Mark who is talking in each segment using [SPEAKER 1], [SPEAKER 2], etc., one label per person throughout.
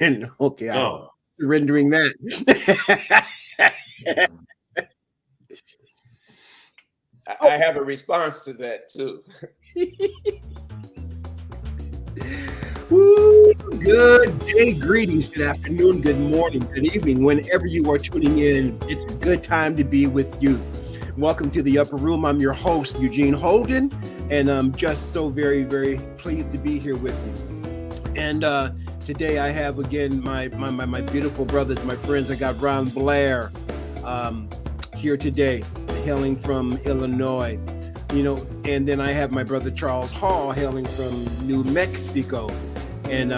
[SPEAKER 1] And okay, I'm
[SPEAKER 2] Oh,
[SPEAKER 1] surrendering that.
[SPEAKER 3] I have a response to that too.
[SPEAKER 1] Woo, good day, greetings, good afternoon, good morning, good evening. Whenever you are tuning in, it's a good time to be with you. Welcome to the Upper Room. I'm your host, Eugene Holden, and I'm just so very, very pleased to be here with you. And today I have again my beautiful brothers, my friends. I got Ron Blair here today, hailing from Illinois. And then I have my brother Charles Hall hailing from New Mexico. And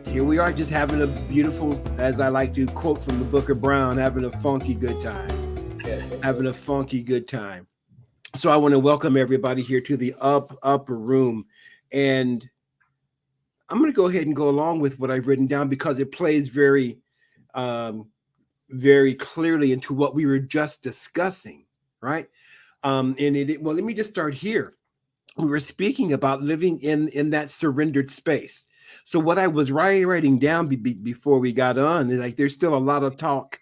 [SPEAKER 1] here we are just having a beautiful, as I like to quote from the Book of Brown, having a funky good time. Having a funky good time. So I want to welcome everybody here to the upper room. And I'm going to go ahead and go along with what I've written down because it plays very, very clearly into what we were just discussing, right? Well, let me just start here. We were speaking about living in that surrendered space. So what I was writing down before we got on is like there's still a lot of talk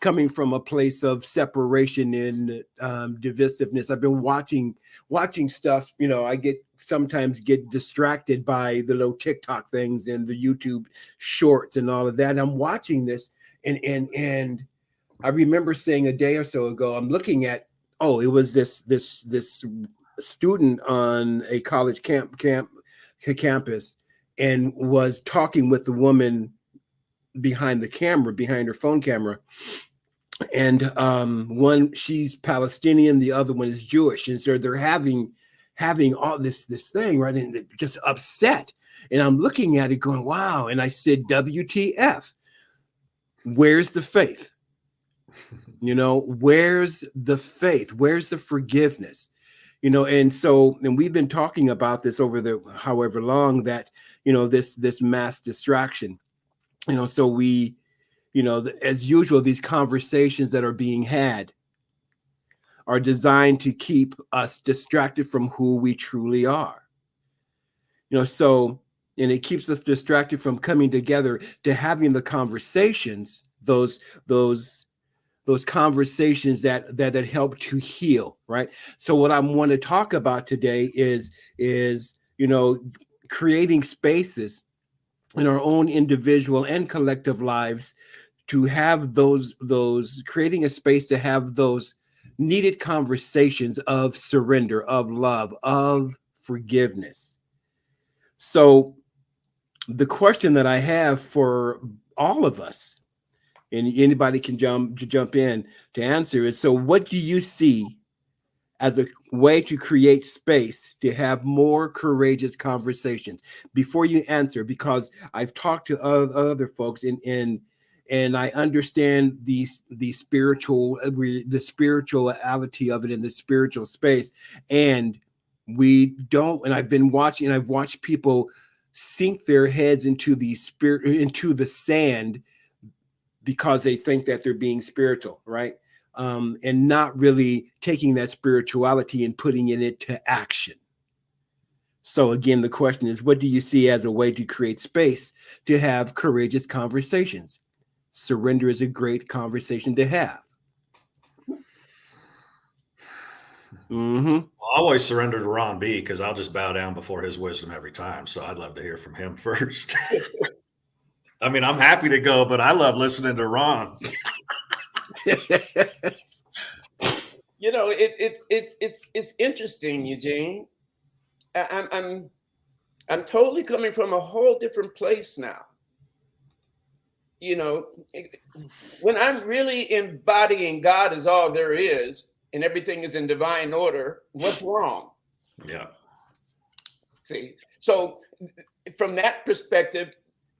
[SPEAKER 1] coming from a place of separation and divisiveness. I've been watching stuff. I sometimes get distracted by the little TikTok things and the YouTube shorts and all of that. I'm watching this, and I remember saying a day or so ago, I'm looking at, it was this student on a college campus, and was talking with the woman behind her phone camera. And one, she's Palestinian, the other one is Jewish, and so they're having all this thing, right? And they're just upset. And I'm looking at it going, wow. And I said, WTF? Where's the faith? Where's the faith? Where's the forgiveness? And we've been talking about this over the however long that, this mass distraction, so we, as usual, these conversations that are being had are designed to keep us distracted from who we truly are. And it keeps us distracted from coming together to having the conversations, those conversations that help to heal, right? So what I want to talk about today is creating spaces in our own individual and collective lives to have those creating a space to have those needed conversations of surrender, of love, of forgiveness. So the question that I have for all of us, and anybody can jump in to answer, is, so what do you see as a way to create space to have more courageous conversations? Before you answer, because I've talked to other folks and I understand the spirituality of it in the spiritual space, and we don't. And I've watched people sink their heads into the sand because they think that they're being spiritual, right? And not really taking that spirituality and putting it into action. So again, the question is, what do you see as a way to create space to have courageous conversations? Surrender is a great conversation to have. Mm-hmm.
[SPEAKER 2] Well, I always surrender to Ron B because I'll just bow down before his wisdom every time. So I'd love to hear from him first. I mean, I'm happy to go, but I love listening to Ron.
[SPEAKER 3] It's interesting, Eugene. I'm totally coming from a whole different place now. When I'm really embodying God as all there is, and everything is in divine order, what's wrong?
[SPEAKER 2] Yeah.
[SPEAKER 3] See, so from that perspective,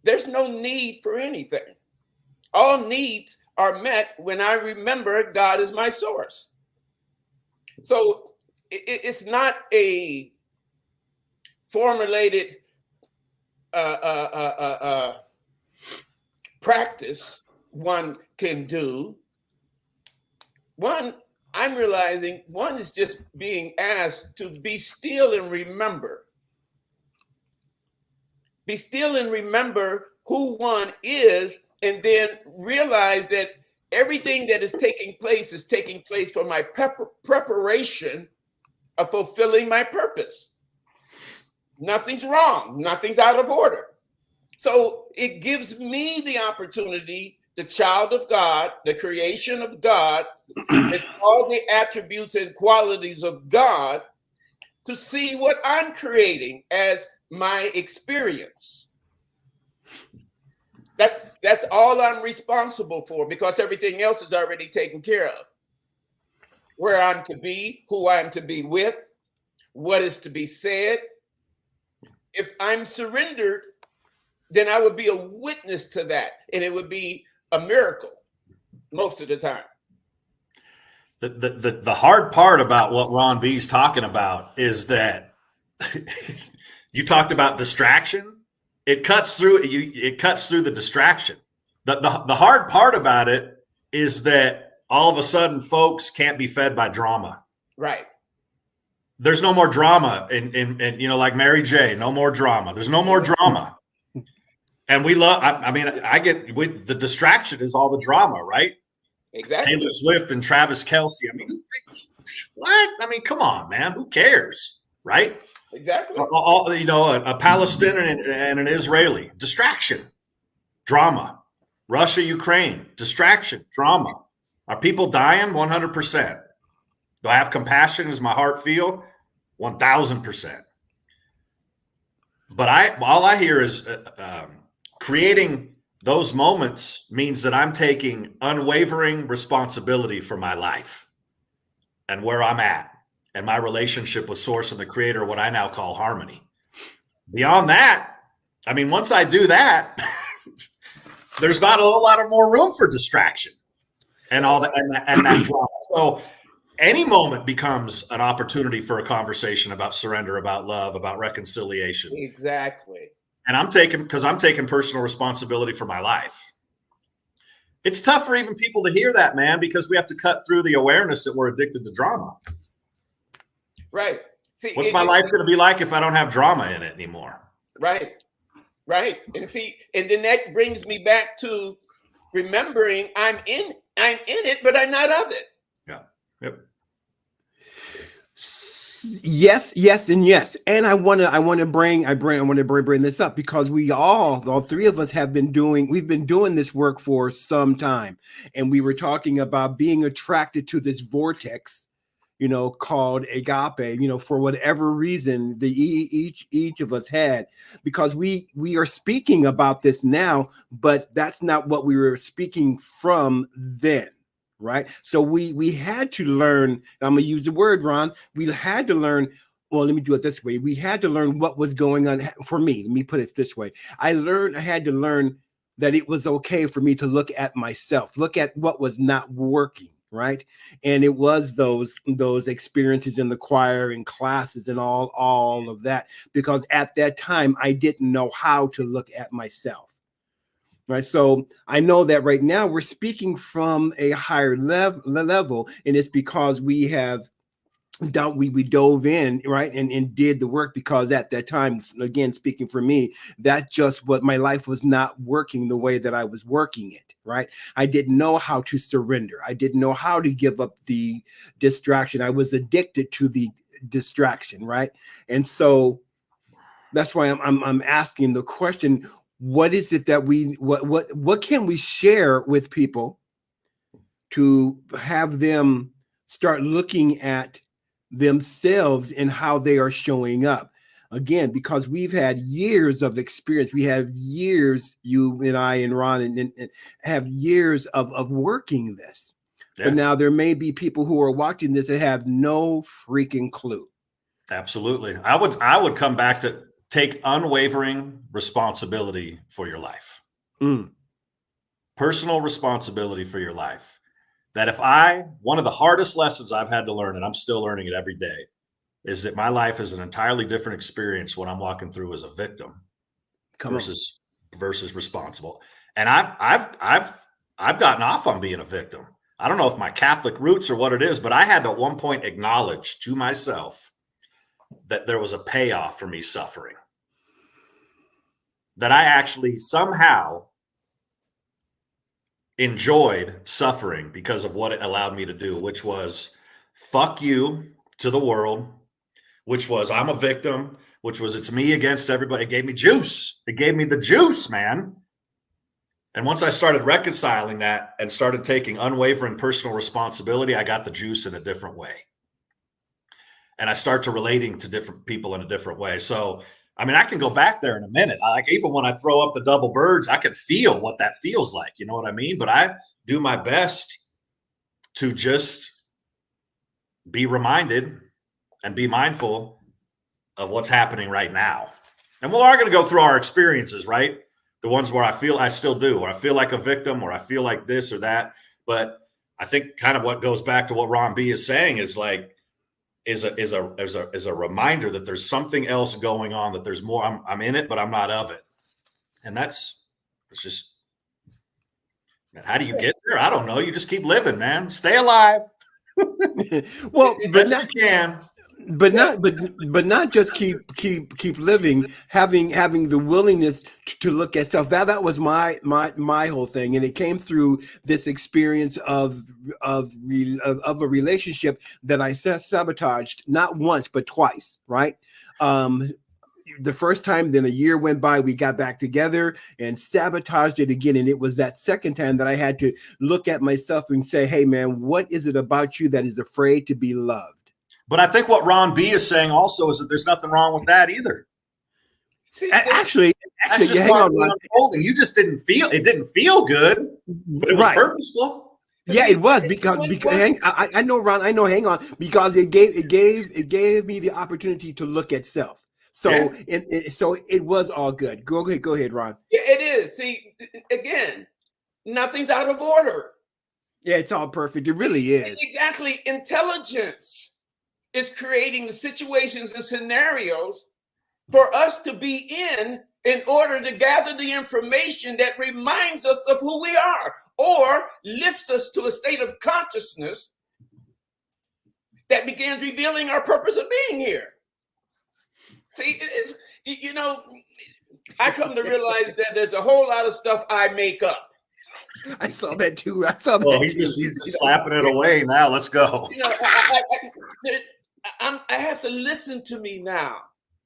[SPEAKER 3] there's no need for anything. All needs are met when I remember God is my source. So it's not a formulated practice one can do. I'm realizing one is just being asked to be still and remember. Be still and remember who one is, and then realize that everything that is taking place for my preparation of fulfilling my purpose. Nothing's wrong. Nothing's out of order. So it gives me the opportunity, the child of God, the creation of God, with all the attributes and qualities of God, to see what I'm creating as my experience. That's all I'm responsible for, because everything else is already taken care of. Where I'm to be, who I'm to be with, what is to be said. If I'm surrendered, then I would be a witness to that, and it would be a miracle most of the time.
[SPEAKER 2] The hard part about what Ron B's talking about is that you talked about distraction. It cuts through the distraction. The hard part about it is that all of a sudden folks can't be fed by drama.
[SPEAKER 3] Right.
[SPEAKER 2] There's no more drama in like Mary J. No more drama. There's no more drama. And we love. The distraction is all the drama, right?
[SPEAKER 3] Exactly.
[SPEAKER 2] Taylor Swift and Travis Kelce. I mean, what? I mean, come on, man. Who cares, right?
[SPEAKER 3] Exactly.
[SPEAKER 2] A Palestinian and an Israeli. Distraction. Drama. Russia, Ukraine. Distraction. Drama. Are people dying? 100%. Do I have compassion? Does my heart feel? 1,000%. But all I hear is creating those moments means that I'm taking unwavering responsibility for my life and where I'm at and my relationship with Source and the Creator, what I now call harmony. Beyond that, I mean, once I do that, there's not a whole lot of more room for distraction and all that and that drama. So any moment becomes an opportunity for a conversation about surrender, about love, about reconciliation.
[SPEAKER 3] Exactly.
[SPEAKER 2] And I'm taking personal responsibility for my life. It's tough for even people to hear that, man, because we have to cut through the awareness that we're addicted to drama.
[SPEAKER 3] Right. See,
[SPEAKER 2] what's my life going to be like if I don't have drama in it anymore?
[SPEAKER 3] Right. Right. And then that brings me back to remembering I'm in it, but I'm not of it.
[SPEAKER 2] Yeah. Yep.
[SPEAKER 1] Yes, and yes. And I want to bring this up because all three of us we've been doing this work for some time. And we were talking about being attracted to this vortex, called agape, for whatever reason each of us had, because we are speaking about this now, but that's not what we were speaking from then. Right. So we had to learn. I'm going to use the word, Ron. We had to learn. Well, let me do it this way. We had to learn what was going on for me. Let me put it this way. I had to learn that it was okay for me to look at myself, look at what was not working. Right. And it was those experiences in the choir and classes and all of that, because at that time, I didn't know how to look at myself. Right. So I know that right now we're speaking from a higher level, and it's because we dove in, right, and did the work, because at that time, again, speaking for me, that just what my life was not working the way that I was working it. Right. I didn't know how to surrender. I didn't know how to give up the distraction. I was addicted to the distraction. Right. And so that's why I'm asking the question. What is it that what can we share with people to have them start looking at themselves and how they are showing up? Again, because we've had years of experience. We have years, you and I and Ron, and have years of working this. Yeah. But now there may be people who are watching this that have no freaking clue.
[SPEAKER 2] Absolutely. I would come back to take unwavering responsibility for your life. Personal responsibility for your life. That one of the hardest lessons I've had to learn, and I'm still learning it every day, is that my life is an entirely different experience when I'm walking through as a victim versus responsible. And I've gotten off on being a victim. I don't know if my Catholic roots or what it is, but I had to at one point acknowledge to myself that there was a payoff for me suffering. that I actually somehow enjoyed suffering because of what it allowed me to do, which was fuck you to the world, which was I'm a victim, which was it's me against everybody. It gave me juice. It gave me the juice, man. And once I started reconciling that and started taking unwavering personal responsibility, I got the juice in a different way. And I start to relating to different people in a different way. So, I mean, I can go back there in a minute. Like even when I throw up the double birds, I can feel what that feels like. You know what I mean? But I do my best to just be reminded and be mindful of what's happening right now. And we're all going to go through our experiences, right? The ones where I still do, where I feel like a victim, or I feel like this or that. But I think kind of what goes back to what Ron B is saying is like, is a reminder that there's something else going on, that there's more. I'm in it, but I'm not of it. And it's just, man, how do you get there? I don't know. You just keep living, man. Stay alive.
[SPEAKER 1] Well, but
[SPEAKER 2] Best you can.
[SPEAKER 1] but not just keep living, having the willingness to look at self. That was my whole thing, and it came through this experience of a relationship that I sabotaged not once but twice, right? The first time, then a year went by, we got back together and sabotaged it again. And it was that second time that I had to look at myself and say, hey man, what is it about you that is afraid to be loved?
[SPEAKER 2] But I think what Ron B is saying also is that there's nothing wrong with that either.
[SPEAKER 1] See, actually,
[SPEAKER 2] that's just
[SPEAKER 1] hang on, Ron.
[SPEAKER 2] Unfolding. You just didn't feel good, but it was purposeful.
[SPEAKER 1] Yeah, it was because I know, Ron. I know. Hang on, because it gave me the opportunity to look at self. So so it was all good. Go ahead, Ron.
[SPEAKER 3] Yeah, it is. See, again, nothing's out of order.
[SPEAKER 1] Yeah, it's all perfect. It really is.
[SPEAKER 3] Exactly. Intelligence is creating the situations and scenarios for us to be in order to gather the information that reminds us of who we are or lifts us to a state of consciousness that begins revealing our purpose of being here. See, it's, you know, I come to realize that there's a whole lot of stuff I make up.
[SPEAKER 1] I saw that too.
[SPEAKER 2] He's just slapping it away now. Let's go.
[SPEAKER 3] You know, I have to listen to me now.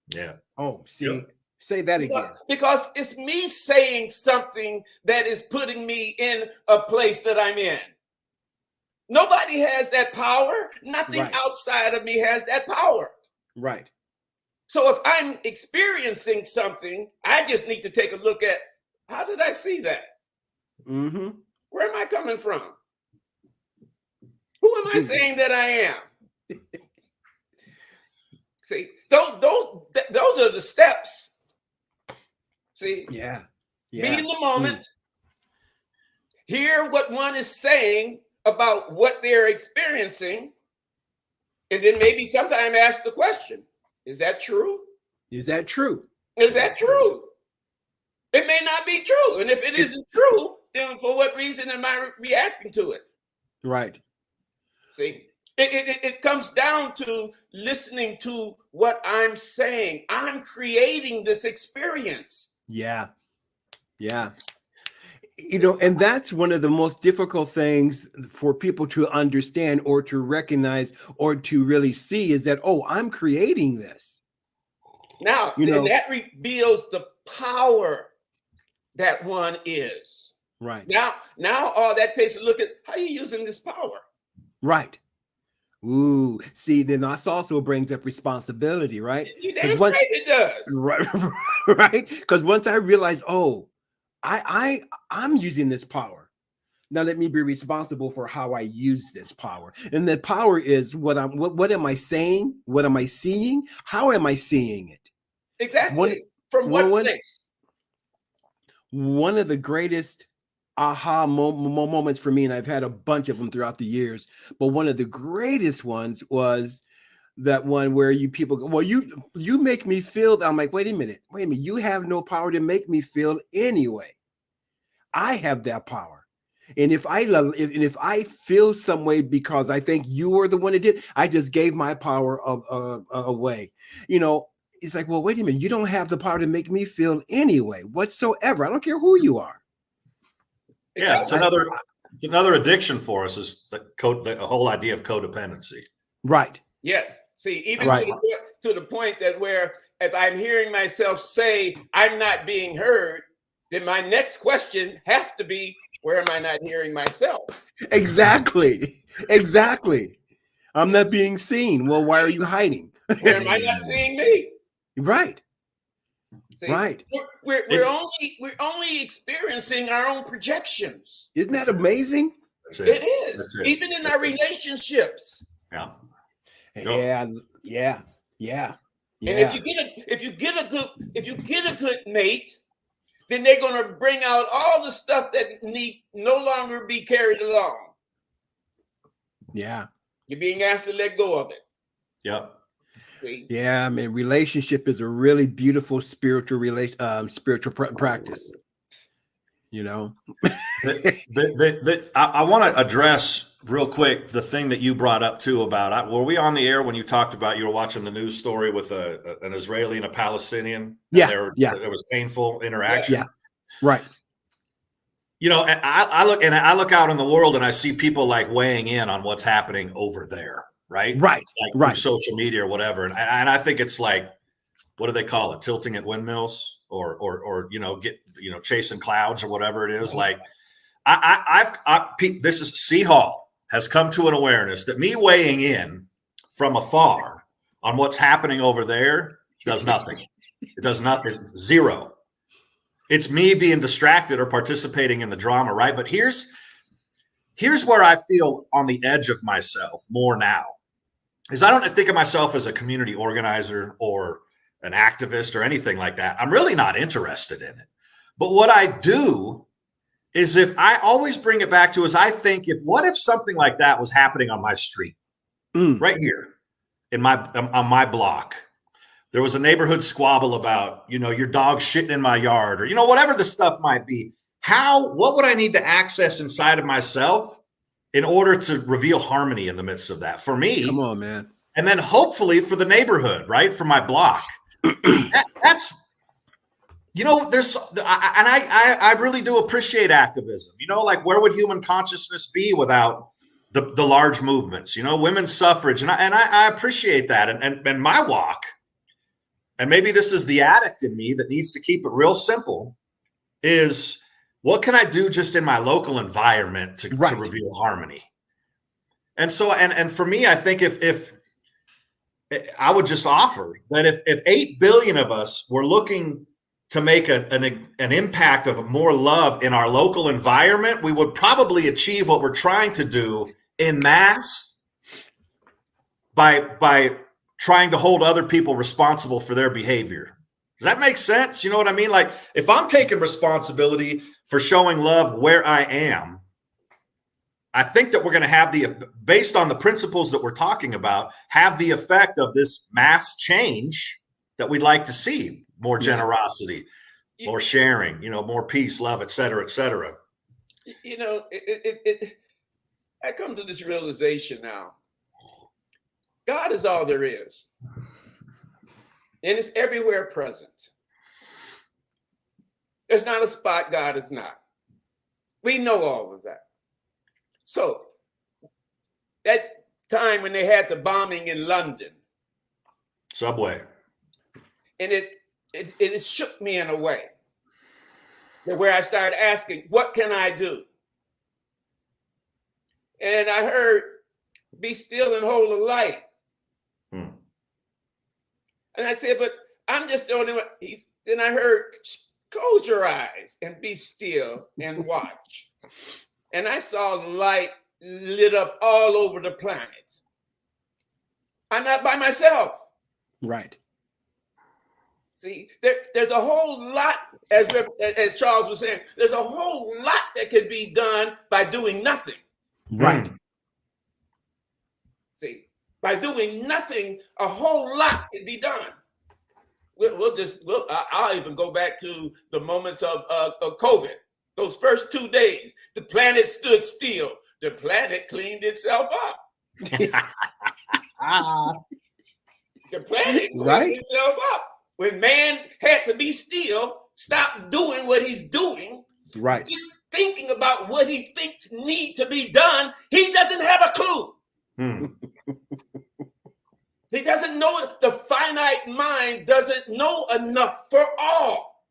[SPEAKER 2] Yeah.
[SPEAKER 1] Oh, see, say that again.
[SPEAKER 3] Because it's me saying something that is putting me in a place that I'm in. Nobody has that power. Nothing outside of me has that power.
[SPEAKER 1] Right.
[SPEAKER 3] So if I'm experiencing something, I just need to take a look at, how did I see that?
[SPEAKER 1] Mm-hmm.
[SPEAKER 3] Where am I coming from? Who am I saying that I am? See, those are the steps. See, be in the moment, hear what one is saying about what they're experiencing, and then maybe sometime ask the question, is that true?
[SPEAKER 1] Is that true?
[SPEAKER 3] Is that true? It may not be true. And if it isn't true, then for what reason am I reacting to it?
[SPEAKER 1] Right.
[SPEAKER 3] See, it comes down to listening to what I'm saying. I'm creating this experience.
[SPEAKER 1] Yeah. Yeah. You know, and that's one of the most difficult things for people to understand or to recognize or to really see is that, oh, I'm creating this.
[SPEAKER 3] Now, that reveals the power that one is.
[SPEAKER 1] Right.
[SPEAKER 3] Now all that takes a look at how you're using this power.
[SPEAKER 1] Right. Ooh, see, then that also brings up responsibility, right?
[SPEAKER 3] You damn straight it does.
[SPEAKER 1] Right, right. Because once I realize, oh, I'm using this power. Now let me be responsible for how I use this power. And that power is what am I saying? What am I seeing? How am I seeing it?
[SPEAKER 3] Exactly. From what place?
[SPEAKER 1] One of the greatest aha moments for me, and I've had a bunch of them throughout the years, but one of the greatest ones was that one where people go, well, you make me feel. I'm like, wait a minute, you have no power to make me feel anyway. I have that power. And if I feel some way because I think you are the one that did, I just gave my power away. You know, It's like, well, wait a minute, you don't have the power to make me feel anyway, whatsoever. I don't care who you are.
[SPEAKER 2] Yeah, it's another addiction for us is the whole idea of codependency.
[SPEAKER 1] Right.
[SPEAKER 3] Yes. See, even
[SPEAKER 1] Right.
[SPEAKER 3] to the point that where if I'm hearing myself say I'm not being heard, then my next question has to be, where am I not hearing myself?
[SPEAKER 1] Exactly. Exactly. I'm not being seen. Well, why are you hiding?
[SPEAKER 3] Where am I not seeing me?
[SPEAKER 1] Right.
[SPEAKER 3] See,
[SPEAKER 1] Right.
[SPEAKER 3] We're only experiencing our own projections.
[SPEAKER 1] Isn't that amazing?
[SPEAKER 2] That's
[SPEAKER 3] It
[SPEAKER 2] it.
[SPEAKER 3] is.
[SPEAKER 2] That's it.
[SPEAKER 3] Even in
[SPEAKER 2] That's
[SPEAKER 3] our
[SPEAKER 2] it.
[SPEAKER 3] relationships.
[SPEAKER 2] Yeah.
[SPEAKER 1] Yeah.
[SPEAKER 3] And if you get a good mate, then they're going to bring out all the stuff that need no longer be carried along.
[SPEAKER 1] Yeah.
[SPEAKER 3] You're being asked to let go of it.
[SPEAKER 2] Yeah.
[SPEAKER 3] See?
[SPEAKER 1] Yeah, I mean, relationship is a really beautiful spiritual practice. You know,
[SPEAKER 2] I want to address real quick the thing that you brought up too about, were we on the air when you talked about you were watching the news story with an Israeli and a Palestinian?
[SPEAKER 1] Yeah,
[SPEAKER 2] there was painful interaction.
[SPEAKER 1] Yeah, right.
[SPEAKER 2] You know, I look out in the world and I see people like weighing in on what's happening over there, right?
[SPEAKER 1] Right,
[SPEAKER 2] like
[SPEAKER 1] right.
[SPEAKER 2] Through social media or whatever, and I think it's like, what do they call it? Tilting at windmills, or chasing clouds or whatever it is. Like, this is C Hall has come to an awareness that me weighing in from afar on what's happening over there does nothing. It does nothing. Zero. It's me being distracted or participating in the drama, right? But here's where I feel on the edge of myself more now, is I don't think of myself as a community organizer or an activist or anything like that. I'm really not interested in it. But what I do is, if I always bring it back to, is I think, what if something like that was happening on my street, right here on my block? There was a neighborhood squabble about, your dog shitting in my yard, or, whatever the stuff might be. What would I need to access inside of myself in order to reveal harmony in the midst of that? For me,
[SPEAKER 1] come on, man. And
[SPEAKER 2] then hopefully for the neighborhood, right? For my block. That's, I really do appreciate activism. Like, where would human consciousness be without the large movements, women's suffrage. And I appreciate that. And my walk, and maybe this is the addict in me that needs to keep it real simple, is what can I do just in my local environment to reveal harmony? And so, and for me, I think if I would just offer that if 8 billion of us were looking to make an impact of more love in our local environment, we would probably achieve what we're trying to do in mass by trying to hold other people responsible for their behavior. Does that make sense? You know what I mean? Like, if I'm taking responsibility for showing love where I am, I think that we're going to have based on the principles that we're talking about, have the effect of this mass change that we'd like to see. More generosity, more sharing, more peace, love, et cetera, et cetera.
[SPEAKER 3] I come to this realization now. God is all there is. And it's everywhere present. There's not a spot God is not. We know all of that. So, that time when they had the bombing in London.
[SPEAKER 2] Subway.
[SPEAKER 3] And it shook me in a way where I started asking, what can I do? And I heard, be still and hold the light. And I said, but I'm just the only one. Then I heard, close your eyes and be still and watch. And I saw light lit up all over the planet. I'm not by myself.
[SPEAKER 1] Right.
[SPEAKER 3] See, there's a whole lot, as Charles was saying, there's a whole lot that could be done by doing nothing.
[SPEAKER 1] Right.
[SPEAKER 3] See, by doing nothing, a whole lot can be done. I'll even go back to the moments of COVID. Those first 2 days, the planet stood still. The planet cleaned itself up. The planet cleaned itself up. when man had to be still, stop doing what he's doing,
[SPEAKER 1] Right.
[SPEAKER 3] thinking about what he thinks need to be done, he doesn't have a clue.
[SPEAKER 2] Hmm.
[SPEAKER 3] He doesn't know. The finite mind doesn't know enough for all.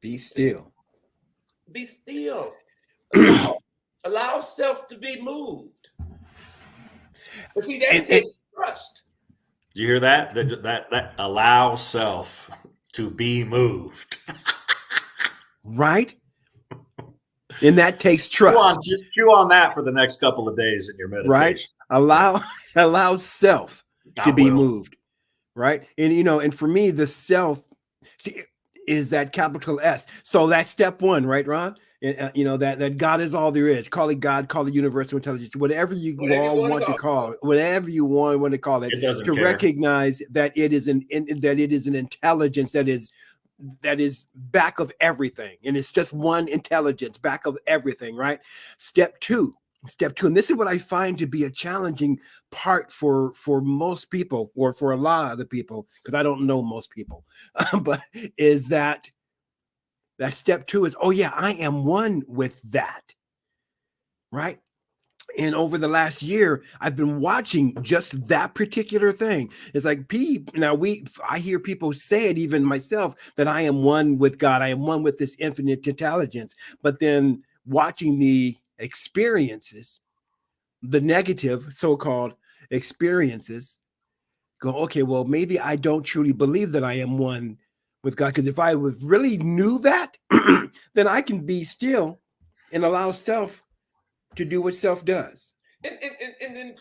[SPEAKER 1] Be still.
[SPEAKER 3] Be still. Allow self to be moved. But see, that takes trust.
[SPEAKER 2] Do you hear that? That allow self to be moved.
[SPEAKER 1] Right. And that takes trust.
[SPEAKER 2] Just chew on that for the next couple of days in your meditation.
[SPEAKER 1] Right. Allow self to be moved. Right. And, and for me, the self is that capital S. So that's step one, right, Ron? That God is all there is. Call it God, call it universal intelligence, whatever you want to call it, whatever you want to call it, to recognize that it is an intelligence that is back of everything, and it's just one intelligence back of everything, right? Step two, and this is what I find to be a challenging part for most people, or for a lot of the people, because I don't know most people, but is that step two is, oh yeah, I am one with that, right? And over the last year, I've been watching just that particular thing. It's like, I hear people say it, even myself, that I am one with God. I am one with this infinite intelligence. But then watching the experiences, the negative so-called experiences, go, okay, well, maybe I don't truly believe that I am one with God. Because if I really knew that, then I can be still and allow self to do what self does.
[SPEAKER 3] And then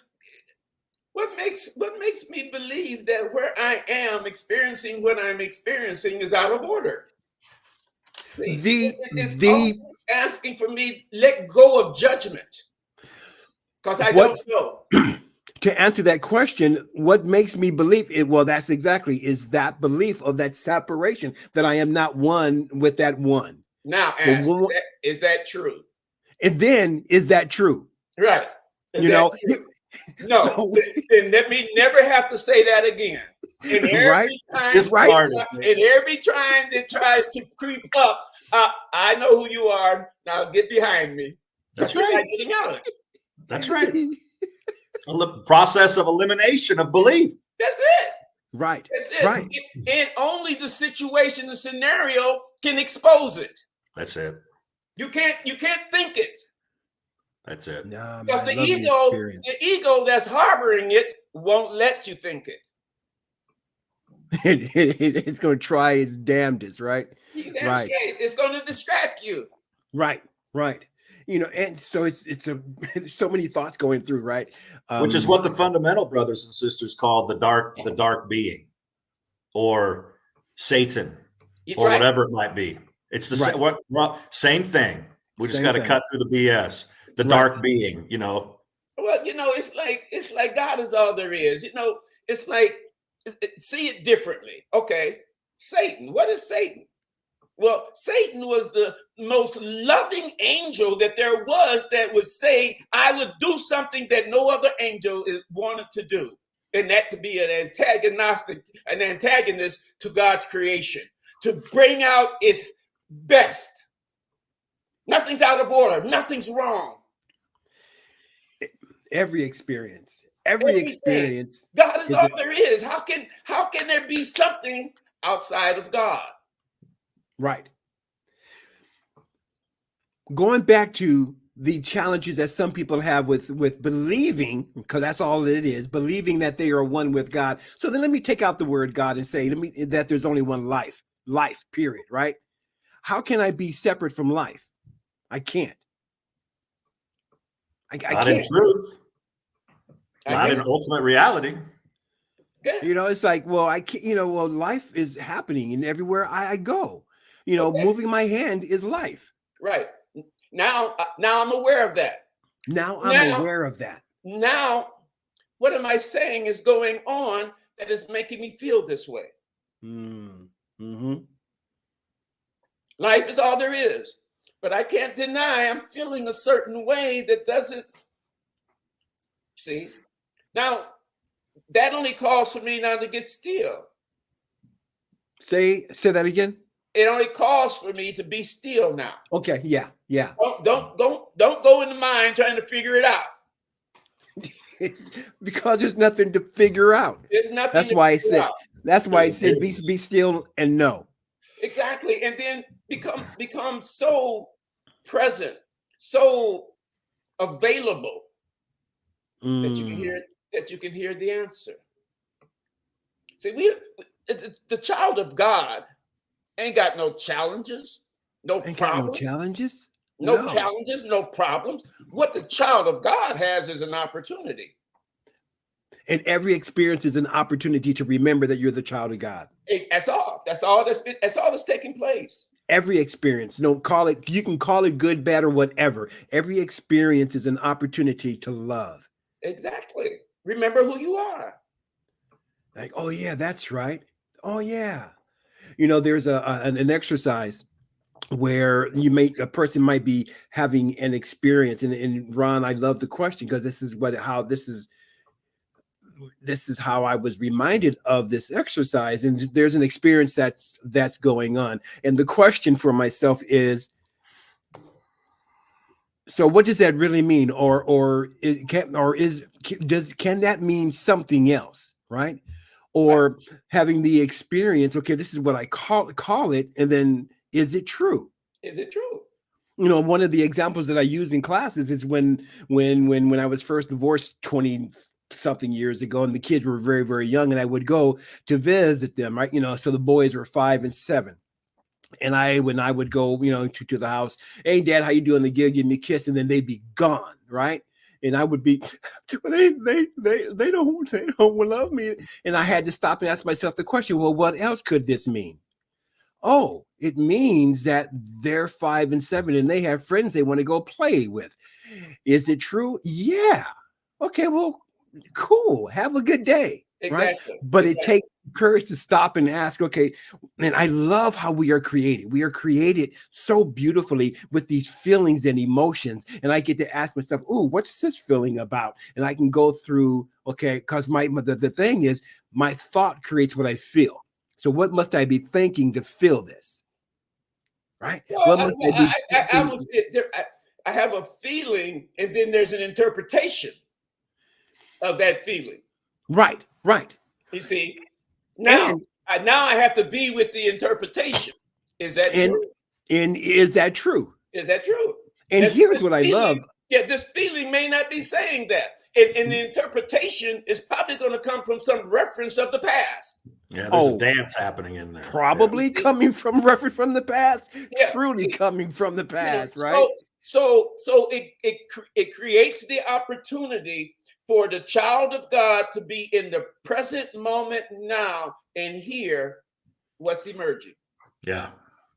[SPEAKER 3] what makes me believe that where I am experiencing what I'm experiencing is out of order? It's asking for me let go of judgment, because I don't know.
[SPEAKER 1] To answer that question, what makes me believe it? Well, that's exactly, is that belief of that separation, that I am not one with that one.
[SPEAKER 3] Now, is that true?
[SPEAKER 1] And then, is that true?
[SPEAKER 3] Right.
[SPEAKER 1] No.
[SPEAKER 3] So, then let me never have to say that again. And every time that tries to creep up, I know who you are. Now get behind me.
[SPEAKER 2] That's right.
[SPEAKER 3] Not getting out of it.
[SPEAKER 2] That's right. A process of elimination of belief.
[SPEAKER 3] That's it.
[SPEAKER 1] Right.
[SPEAKER 3] That's it.
[SPEAKER 1] Right.
[SPEAKER 3] And only the situation, the scenario can expose it.
[SPEAKER 2] That's it.
[SPEAKER 3] You can't think it.
[SPEAKER 2] That's it.
[SPEAKER 1] No,
[SPEAKER 3] because the ego that's harboring it won't let you think it.
[SPEAKER 1] It's going to try its damnedest, right?
[SPEAKER 3] Right. It's going to distract you.
[SPEAKER 1] Right. And so it's so many thoughts going through, right?
[SPEAKER 2] Which is what the fundamental brothers and sisters call the dark being, or Satan, or whatever it might be. It's the same thing. We just got to cut through the BS. The dark being, Well,
[SPEAKER 3] it's like God is all there is. It's like, see it differently. Okay, Satan. What is Satan? Well, Satan was the most loving angel that there was, that would say, I would do something that no other angel wanted to do. And that to be an antagonist to God's creation, to bring out its best. Nothing's out of order. Nothing's wrong.
[SPEAKER 1] Every experience. God
[SPEAKER 3] is all there is. How can there be something outside of God?
[SPEAKER 1] Right. Going back to the challenges that some people have with believing, because that's all it is, believing that they are one with God. So then let me take out the word God and say that there's only one life, period, right? How can I be separate from life? I can't. I
[SPEAKER 2] Not
[SPEAKER 1] can't.
[SPEAKER 2] In truth. Not in ultimate reality.
[SPEAKER 1] It's like, well, I can't, life is happening, and everywhere I go, moving my hand is life.
[SPEAKER 3] Right. Now I'm aware of that.
[SPEAKER 1] Now I'm aware of that.
[SPEAKER 3] Now, what am I saying is going on that is making me feel this way?
[SPEAKER 1] Mm-hmm.
[SPEAKER 3] Life is all there is. But I can't deny I'm feeling a certain way that doesn't. See? Now, that only calls for me now to get still.
[SPEAKER 1] Say that again.
[SPEAKER 3] It only calls for me to be still now.
[SPEAKER 1] Okay, yeah.
[SPEAKER 3] Don't go in the mind trying to figure it out.
[SPEAKER 1] Because there's nothing to figure out.
[SPEAKER 3] There's nothing.
[SPEAKER 1] That's
[SPEAKER 3] to
[SPEAKER 1] why I
[SPEAKER 3] figure
[SPEAKER 1] said.
[SPEAKER 3] out.
[SPEAKER 1] That's why I said
[SPEAKER 2] Business.
[SPEAKER 1] be still and know.
[SPEAKER 3] Exactly, and then become so present, so available that you can hear the answer. See, the child of God ain't got no challenges, no problems,
[SPEAKER 1] challenges.
[SPEAKER 3] no challenges, no problems. What the child of God has is an opportunity.
[SPEAKER 1] And every experience is an opportunity to remember that you're the child of God.
[SPEAKER 3] That's all. That's all that's taking place.
[SPEAKER 1] Every experience, don't call it, you can call it good, bad, or whatever. Every experience is an opportunity to love.
[SPEAKER 3] Exactly. Remember who you are.
[SPEAKER 1] Like, oh yeah, that's right. Oh yeah. You know, there's an exercise where a person might be having an experience. And Ron, I love the question because this is how I was reminded of this exercise. And there's an experience that's going on. And the question for myself is, so what does that really mean? Can that mean something else? Right. Or having the experience, okay, this is what I call it. And then is it true?
[SPEAKER 3] Is it true?
[SPEAKER 1] You know, one of the examples that I use in classes is when I was first divorced 20 something years ago, and the kids were very, very young, and I would go to visit them, right? You know, so the boys were 5 and 7. And when I would go, you know, to the house, hey Dad, how you doing? They give me a kiss, and then they'd be gone, right? And I would be, they don't love me. And I had to stop and ask myself the question, well, what else could this mean? Oh, it means that they're 5 and 7 and they have friends they want to go play with. Is it true? Yeah. Okay, well, cool. Have a good day.
[SPEAKER 3] Exactly.
[SPEAKER 1] Right. But it takes courage to stop and ask, okay, and I love how we are created. We are created so beautifully with these feelings and emotions. And I get to ask myself, oh, what's this feeling about? And I can go through, okay, because the thing is, my thought creates what I feel. So what must I be thinking to feel this? Right?
[SPEAKER 3] Well,
[SPEAKER 1] What must
[SPEAKER 3] I have a feeling, and then there's an interpretation of that feeling.
[SPEAKER 1] Right.
[SPEAKER 3] You see, now I have to be with the interpretation. Is that true?
[SPEAKER 1] And is that true?
[SPEAKER 3] Is that true?
[SPEAKER 1] And here's what I love.
[SPEAKER 3] Yeah, this feeling may not be saying that. And the interpretation is probably going to come from some reference of the past.
[SPEAKER 2] Yeah, there's a dance happening in there.
[SPEAKER 1] Probably coming from reference from the past. Yeah. Truly coming from the past, right?
[SPEAKER 3] So it creates the opportunity for the child of God to be in the present moment now and hear what's emerging.
[SPEAKER 2] Yeah.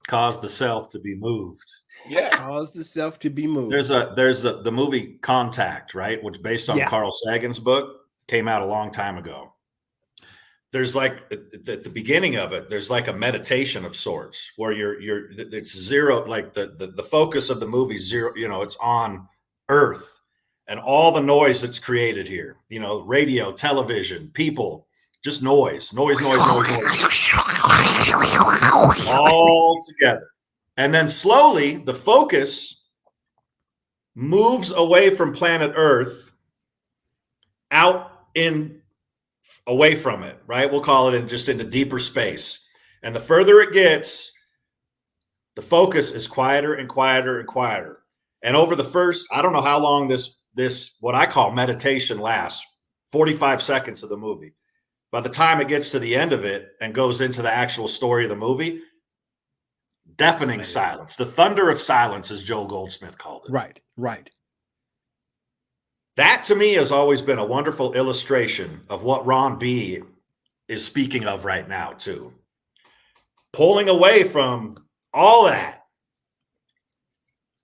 [SPEAKER 2] Cause the self to be moved.
[SPEAKER 3] Yeah.
[SPEAKER 1] Cause the self to be moved.
[SPEAKER 2] There's the movie Contact, right? Which based on Carl Sagan's book, came out a long time ago. There's like at the beginning of it, there's like a meditation of sorts where it's zero, like the focus of the movie zero, you know, it's on Earth and all the noise that's created here, you know, radio, television, people, just noise, all together. And then slowly the focus moves away from planet Earth away from it, right? We'll call it into deeper space. And the further it gets, the focus is quieter and quieter and quieter. And over the first, I don't know how long this what I call meditation lasts, 45 seconds of the movie. By the time it gets to the end of it and goes into the actual story of the movie, deafening silence. The thunder of silence, as Joel Goldsmith called it.
[SPEAKER 1] Right.
[SPEAKER 2] That to me has always been a wonderful illustration of what Ron B is speaking of right now too. Pulling away from all that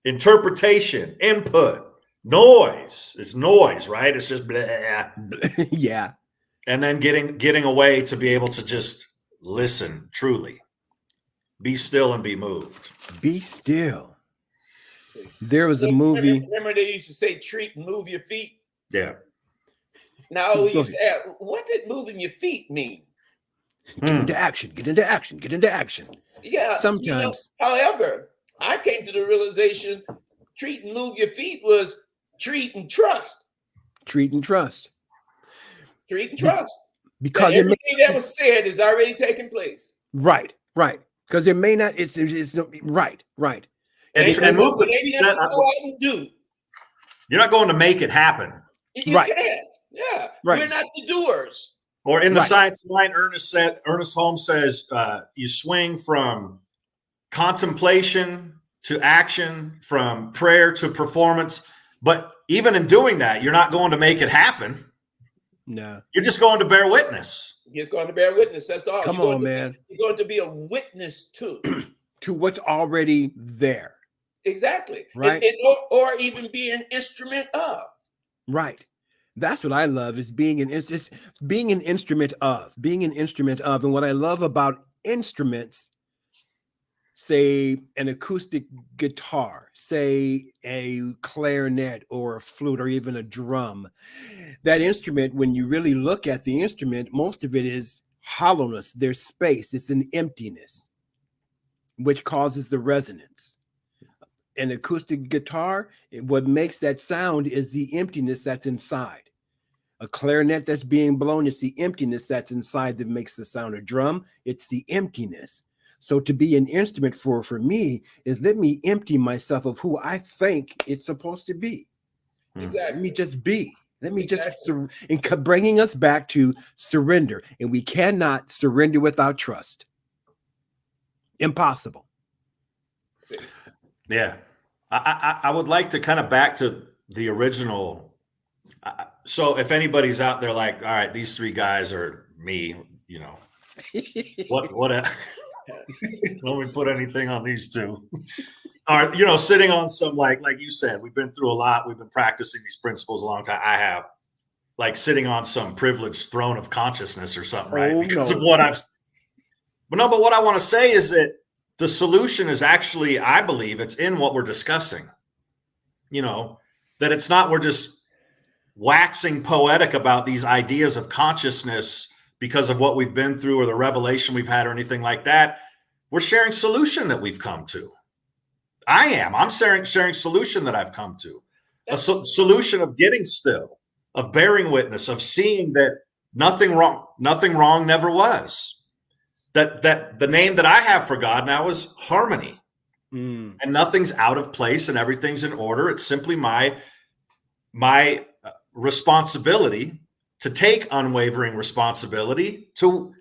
[SPEAKER 2] interpretation, input, noise. It's noise, right? It's just blah.
[SPEAKER 1] Yeah.
[SPEAKER 2] And then getting away to be able to just listen truly. Be still and be moved.
[SPEAKER 1] Be still. There was a movie.
[SPEAKER 3] Remember they used to say, treat and move your feet?
[SPEAKER 2] Yeah.
[SPEAKER 3] Now we used to ask, what did moving your feet mean?
[SPEAKER 1] Get into action, get into action, get into action.
[SPEAKER 3] Yeah.
[SPEAKER 1] Sometimes.
[SPEAKER 3] However, I came to the realization treat and move your feet was treat and trust.
[SPEAKER 1] Treat and trust.
[SPEAKER 3] Treat and trust.
[SPEAKER 1] Because
[SPEAKER 3] everything that was said is already taking place.
[SPEAKER 1] Right. Because it may not, it's right.
[SPEAKER 2] And move the feet,
[SPEAKER 3] go out and do.
[SPEAKER 2] You're not going to make it happen.
[SPEAKER 3] You can't. Yeah.
[SPEAKER 1] Right.
[SPEAKER 3] We're not the doers.
[SPEAKER 2] Or in the science line, Ernest Holmes says, you swing from contemplation to action, from prayer to performance. But even in doing that, you're not going to make it happen.
[SPEAKER 1] No.
[SPEAKER 2] You're just going to bear witness.
[SPEAKER 3] You're just going to bear witness. That's all.
[SPEAKER 1] Come on, man.
[SPEAKER 3] You're going to be a witness to.
[SPEAKER 1] To what's already there.
[SPEAKER 3] Exactly.
[SPEAKER 1] Right.
[SPEAKER 3] Or even be an instrument of.
[SPEAKER 1] Right. That's what I love is being an instrument of. And what I love about instruments, say an acoustic guitar, say a clarinet or a flute or even a drum, that instrument, when you really look at the instrument, most of it is hollowness. There's space. It's an emptiness, which causes the resonance. An acoustic guitar, what makes that sound is the emptiness that's inside. A clarinet that's being blown, it's the emptiness that's inside that makes the sound. A drum, it's the emptiness. So to be an instrument for me is let me empty myself of who I think it's supposed to be.
[SPEAKER 3] Exactly.
[SPEAKER 1] Let me just be. Let me just bringing us back to surrender. And we cannot surrender without trust. Impossible.
[SPEAKER 2] Yeah. I would like to kind of back to the original. So if anybody's out there like, all right, these three guys are me, what don't we put anything on these two? Are, sitting on some, like you said, we've been through a lot. We've been practicing these principles a long time. I have, like, sitting on some privileged throne of consciousness or something, right? Because of what but what I want to say is that the solution is actually, I believe, it's in what we're discussing. That it's not, we're just waxing poetic about these ideas of consciousness because of what we've been through or the revelation we've had or anything like that. We're sharing solution that we've come to. I'm sharing solution that I've come to. A solution of getting still, of bearing witness, of seeing that nothing wrong never was. That the name that I have for God now is harmony. And nothing's out of place and everything's in order. It's simply my responsibility to take unwavering responsibility to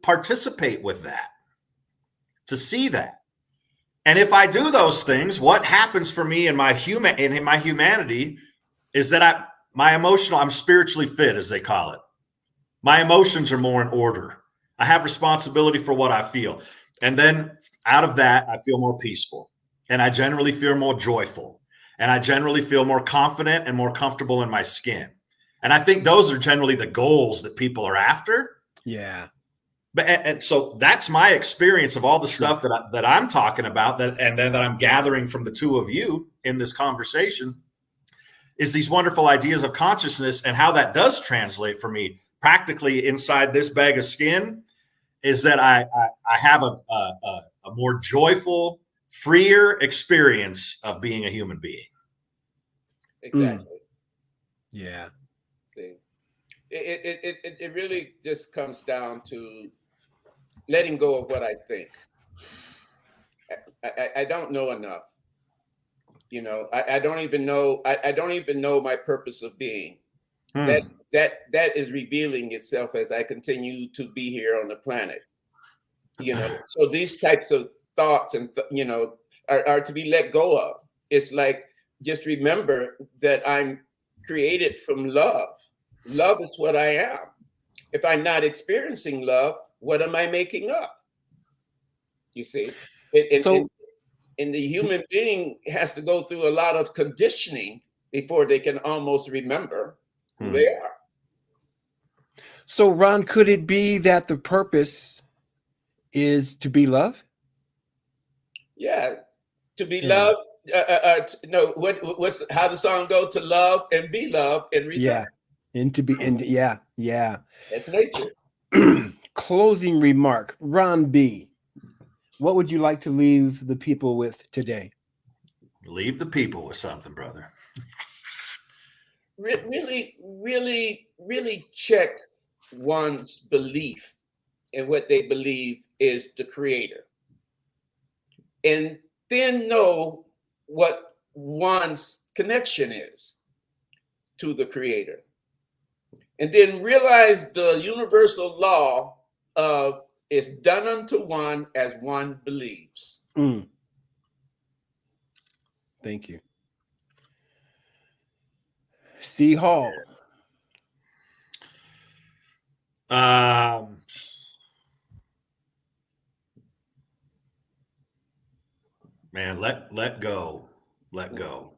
[SPEAKER 2] participate with that, to see that. And if I do those things, what happens for me in my humanity is that I'm spiritually fit, as they call it. My emotions are more in order. I have responsibility for what I feel. And then out of that, I feel more peaceful. And I generally feel more joyful. And I generally feel more confident and more comfortable in my skin. And I think those are generally the goals that people are after.
[SPEAKER 1] Yeah.
[SPEAKER 2] And so that's my experience of all the stuff that I'm talking about, and then that I'm gathering from the two of you in this conversation, is these wonderful ideas of consciousness and how that does translate for me practically inside this bag of skin. Is that I have a more joyful, freer experience of being a human being.
[SPEAKER 3] Exactly.
[SPEAKER 1] Yeah.
[SPEAKER 3] See, it really just comes down to letting go of what I think. I don't know enough. I don't even know. I don't even know my purpose of being. That is revealing itself as I continue to be here on the planet. So these types of thoughts and are to be let go of. It's like, just remember that I'm created from love. Love is what I am. If I'm not experiencing love, what am I making up? You see, and the human being has to go through a lot of conditioning before they can almost remember who they are.
[SPEAKER 1] So, Ron, could it be that the purpose is to be loved?
[SPEAKER 3] Yeah, to be loved. No, what's how the song go? To love and be loved in return.
[SPEAKER 1] Yeah, and to be, and yeah.
[SPEAKER 3] That's nature.
[SPEAKER 1] closing remark, Ron B., what would you like to leave the people with today?
[SPEAKER 2] Leave the people with something, brother.
[SPEAKER 3] Really check one's belief in what they believe is the creator. And then know what one's connection is to the creator. And then realize the universal law of it's done unto one as one believes.
[SPEAKER 1] Thank you. C. Hall.
[SPEAKER 2] Man, let go. Let go.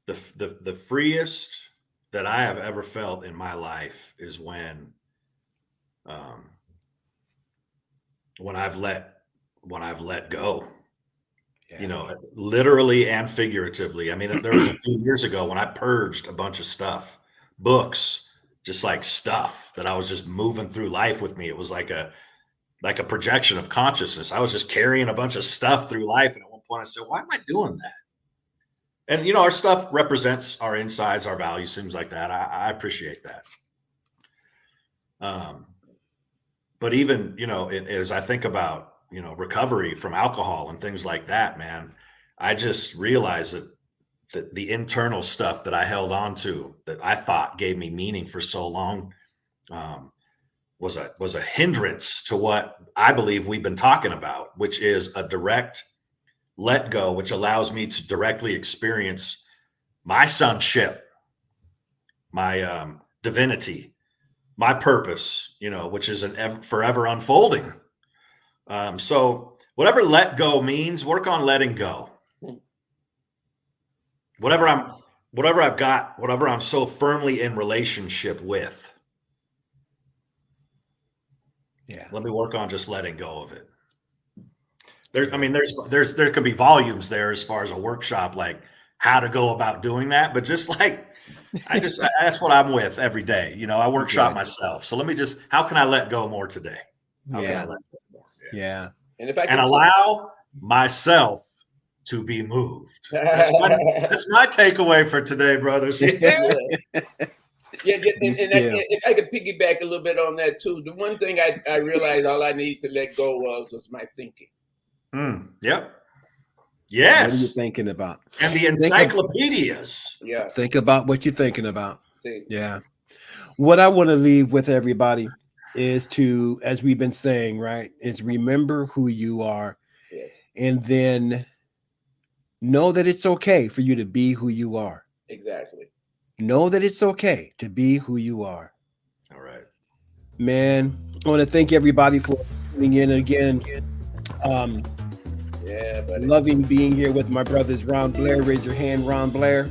[SPEAKER 2] The freest that I have ever felt in my life is when I've let go.
[SPEAKER 1] Yeah.
[SPEAKER 2] You know, literally and figuratively. I mean, there was a few years ago when I purged a bunch of stuff, books, just like stuff that I was just moving through life with me. It was like a projection of consciousness. I was just carrying a bunch of stuff through life. And at one point I said, why am I doing that? And, you know, our stuff represents our insides, our values, things like that. I appreciate that. But even, you know, as I think about, you know, recovery from alcohol and things like that, man, I just realized that the internal stuff that I held on to that I thought gave me meaning for so long was a hindrance to what I believe we've been talking about, which is a direct let go, which allows me to directly experience my sonship, my divinity, my purpose, you know, which is forever unfolding. So whatever let go means, work on letting go. Whatever I've got, whatever I'm so firmly in relationship with.
[SPEAKER 1] Yeah.
[SPEAKER 2] Let me work on just letting go of it. There can be volumes there as far as a workshop, like how to go about doing that. But just like, that's what I'm with every day. You know, I workshop myself. So how can I let go more today? How can I let go more?
[SPEAKER 1] Yeah.
[SPEAKER 3] And if I can
[SPEAKER 2] allow myself to be moved. That's my takeaway for today, brothers.
[SPEAKER 3] Yeah, and if I could piggyback a little bit on that too. The one thing I realized all I needed to let go of was my thinking.
[SPEAKER 2] Yep. Yes.
[SPEAKER 1] What are you thinking about?
[SPEAKER 2] And the encyclopedias.
[SPEAKER 3] Yeah.
[SPEAKER 1] Think about what you're thinking about.
[SPEAKER 3] See.
[SPEAKER 1] Yeah. What I want to leave with everybody is to, as we've been saying, right, is remember who you are.
[SPEAKER 3] Yes.
[SPEAKER 1] And then know that it's okay for you to be who you are.
[SPEAKER 3] Exactly. Know
[SPEAKER 1] that it's okay to be who you are.
[SPEAKER 2] All right.
[SPEAKER 1] Man, I want to thank everybody for tuning in again.
[SPEAKER 3] Yeah, buddy.
[SPEAKER 1] Loving being here with my brothers, Ron Blair. Raise your hand, Ron Blair.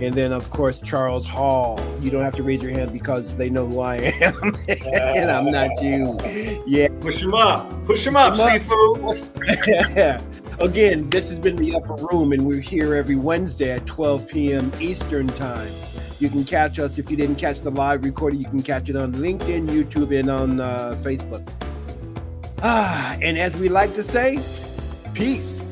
[SPEAKER 1] And then, of course, Charles Hall. You don't have to raise your hand because they know who I am. And I'm not you. Yeah.
[SPEAKER 2] Push him up, Seafood.
[SPEAKER 1] Again, this has been The Upper Room, and we're here every Wednesday at 12 p.m. Eastern Time. You can catch us. If you didn't catch the live recording, you can catch it on LinkedIn, YouTube, and on Facebook. And as we like to say, peace.